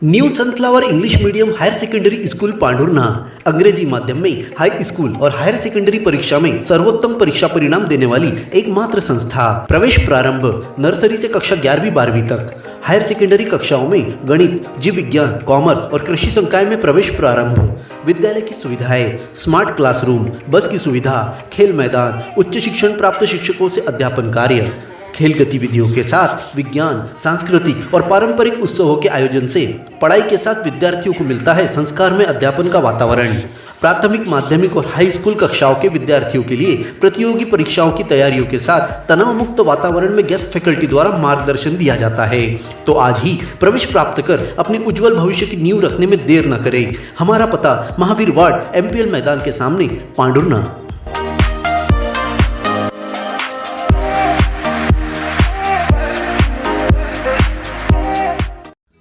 New Sunflower English Medium Higher Secondary School Pandhurna अंग्रेजी माध्यम में हाई स्कूल और हायर सेकेंडरी परीक्षा में सर्वोत्तम परीक्षा परिणाम देने वाली एकमात्र संस्था। प्रवेश प्रारंभ नर्सरी से कक्षा 11वीं-12वीं तक। हायर सेकेंडरी कक्षाओं में गणित, जीव विज्ञान, कॉमर्स और कृषि संकाय में प्रवेश प्रारंभ। विद्यालय की सुविधाएं, स्मार्ट क्लासरूम, बस की सुविधा, खेल मैदान, उच्च शिक्षण प्राप्त शिक्षकों से अध्यापन कार्य, खेल गतिविधियों के साथ विज्ञान, सांस्कृतिक और पारंपरिक उत्सवों के आयोजन से पढ़ाई के साथ विद्यार्थियों को मिलता है संस्कार में अध्यापन का वातावरण। प्राथमिक, माध्यमिक और हाई स्कूल कक्षाओं के विद्यार्थियों के लिए प्रतियोगी परीक्षाओं की तैयारियों के साथ तनाव मुक्त वातावरण में गेस्ट फैकल्टी द्वारा मार्गदर्शन दिया जाता है। तो आज ही प्रवेश प्राप्त कर अपने उज्जवल भविष्य की नींव रखने में देर न करें। हमारा पता महावीर वार्ड, MPL मैदान के सामने, पांढुर्णा।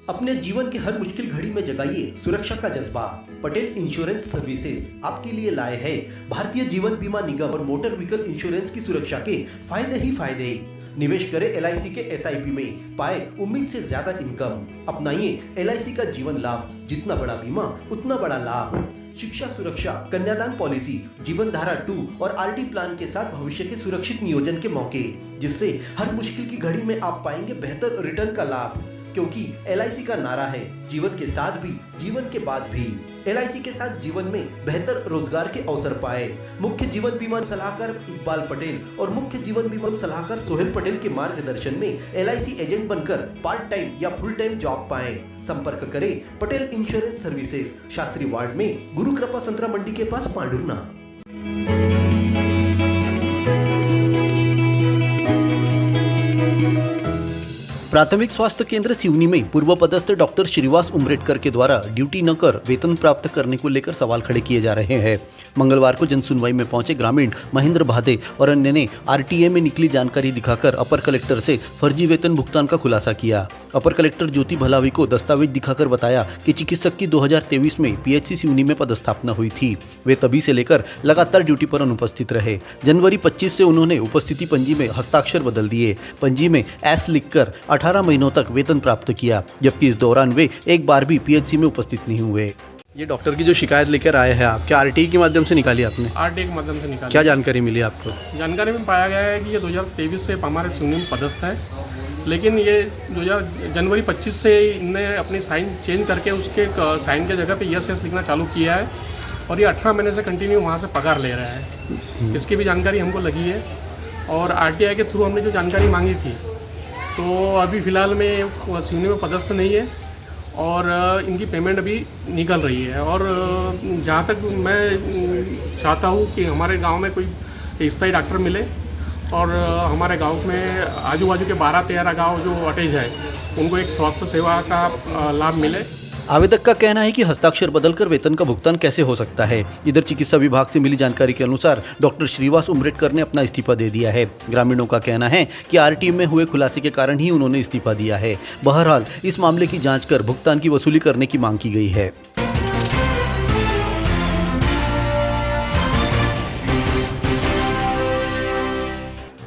अपने जीवन की हर मुश्किल घड़ी में जगाइए सुरक्षा का जज्बा। पटेल इंश्योरेंस सर्विसेज आपके लिए लाए हैं भारतीय जीवन बीमा निगम और मोटर व्हीकल इंश्योरेंस की सुरक्षा के फायदे ही फायदे। निवेश करें LIC के SIP में, पाए उम्मीद से ज्यादा इनकम। अपनाइए LIC का जीवन लाभ, जितना बड़ा बीमा उतना बड़ा लाभ। शिक्षा सुरक्षा, कन्यादान पॉलिसी, जीवन धारा 2 और RD प्लान के साथ भविष्य के सुरक्षित नियोजन के मौके, जिससे हर मुश्किल की घड़ी में आप पाएंगे बेहतर रिटर्न का लाभ। क्योंकि LIC का नारा है जीवन के साथ भी, जीवन के बाद भी। LIC के साथ जीवन में बेहतर रोजगार के अवसर पाए। मुख्य जीवन बीमा सलाहकार इकबाल पटेल और मुख्य जीवन बीमा सलाहकार सोहेल पटेल के मार्गदर्शन में LIC एजेंट बनकर पार्ट टाइम या फुल टाइम जॉब पाए। संपर्क करें Patel insurance services, Shastri ward में, गुरु कृपा संतरा मंडी के पास, पांढुर्णा। प्राथमिक स्वास्थ्य केंद्र सिवनी में पूर्व पदस्थ डॉक्टर श्रीवास उमरेडकर के द्वारा ड्यूटी न कर वेतन प्राप्त करने को लेकर सवाल खड़े किए जा रहे हैं। मंगलवार को जनसुनवाई में पहुंचे ग्रामीण महेंद्र भादे और अन्य ने RTA में निकली जानकारी दिखाकर अपर कलेक्टर से फर्जी वेतन भुगतान का खुलासा किया। अपर कलेक्टर ज्योति भलावी को दस्तावेज दिखाकर बताया कि चिकित्सक की 2023 में PHC सिवनी में पदस्थापना हुई थी। वे तभी से लेकर लगातार ड्यूटी पर अनुपस्थित रहे। जनवरी 25 से उन्होंने उपस्थिति पंजी में हस्ताक्षर बदल दिए। पंजी में S लिखकर 18 महीनों तक वेतन प्राप्त किया, जबकि इस दौरान वे एक बार भी PHC में उपस्थित नहीं हुए। ये डॉक्टर की जो शिकायत लेकर आए हैं आप, क्या RTA के माध्यम से निकाली आपने? RTA के माध्यम से निकाली। क्या जानकारी मिली आपको? जानकारी में पाया गया है कि ये 2023 से हमारे सिवनी में पदस्थ है, लेकिन ये जनवरी 25 से इनने अपनी साइन चेंज करके उसके साइन के जगह पे yes लिखना चालू किया है और ये 18 महीने से कंटिन्यू वहाँ से पगार ले रहा है। इसकी भी जानकारी हमको लगी है और RTA के थ्रू हमने जो जानकारी मांगी थी, तो अभी फ़िलहाल में सिवनी में पदस्थ नहीं है और इनकी पेमेंट अभी निकल रही है। और जहाँ तक मैं चाहता हूँ कि हमारे गांव में कोई स्थायी डॉक्टर मिले और हमारे गांव में आजू बाजू के 12-13 गांव जो अटैच है उनको एक स्वास्थ्य सेवा का लाभ मिले। आवेदक का कहना है कि हस्ताक्षर बदलकर वेतन का भुगतान कैसे हो सकता है। इधर चिकित्सा विभाग से मिली जानकारी के अनुसार डॉक्टर श्रीवास उमरेडकर ने अपना इस्तीफा दे दिया है। ग्रामीणों का कहना है कि RTA में हुए खुलासे के कारण ही उन्होंने इस्तीफा दिया है। बहरहाल इस मामले की जांच कर भुगतान की वसूली करने की मांग की गई है।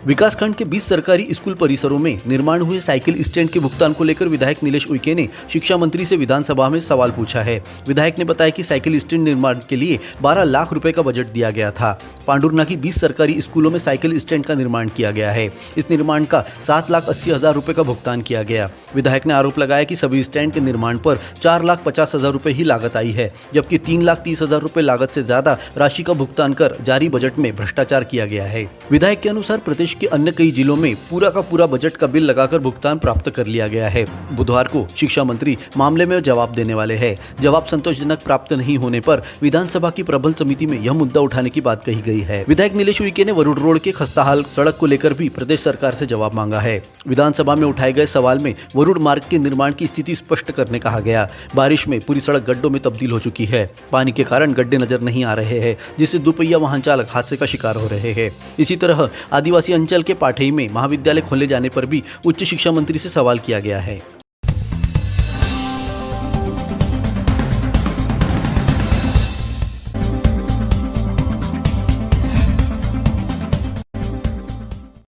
विकासखंड के 20 सरकारी स्कूल परिसरों में निर्माण हुए साइकिल स्टैंड के भुगतान को लेकर विधायक नीलेश उइके ने शिक्षा मंत्री से विधानसभा में सवाल पूछा है। विधायक ने बताया कि साइकिल स्टैंड निर्माण के लिए 12 लाख रुपए का बजट दिया गया था। पांढुर्णा की 20 सरकारी स्कूलों में साइकिल स्टैंड का निर्माण किया गया है। इस निर्माण का 7,80,000 रुपए का भुगतान किया गया। विधायक ने आरोप लगाया कि सभी स्टैंड के निर्माण पर 4,50,000 रुपए ही लागत आई है, जबकि 3,30,000 रुपए लागत से ज्यादा राशि का भुगतान कर जारी बजट में भ्रष्टाचार किया गया है। विधायक के अनुसार प्रदेश के अन्य कई जिलों में पूरा का पूरा बजट का बिल लगाकर भुगतान प्राप्त कर लिया गया है। बुधवार को शिक्षा मंत्री मामले में जवाब देने वाले हैं। जवाब संतोषजनक प्राप्त नहीं होने पर विधानसभा की प्रबल समिति में यह मुद्दा उठाने की बात कही गई है। विधायक नीलेश उइके ने वरुड रोड के खस्ताहाल सड़क को लेकर भी प्रदेश सरकार से जवाब मांगा है। विधानसभा में उठाए गए सवाल में वरुड मार्ग के निर्माण की स्थिति स्पष्ट करने कहा गया। बारिश में पूरी सड़क गड्ढों में तब्दील हो चुकी है। पानी के कारण गड्ढे नजर नहीं आ रहे हैं, जिससे दुपहिया वाहन चालक हादसे का शिकार हो रहे हैं। इसी तरह आदिवासी अंचल के पाठई में महाविद्यालय खोले जाने पर भी उच्च शिक्षा मंत्री से सवाल किया गया है।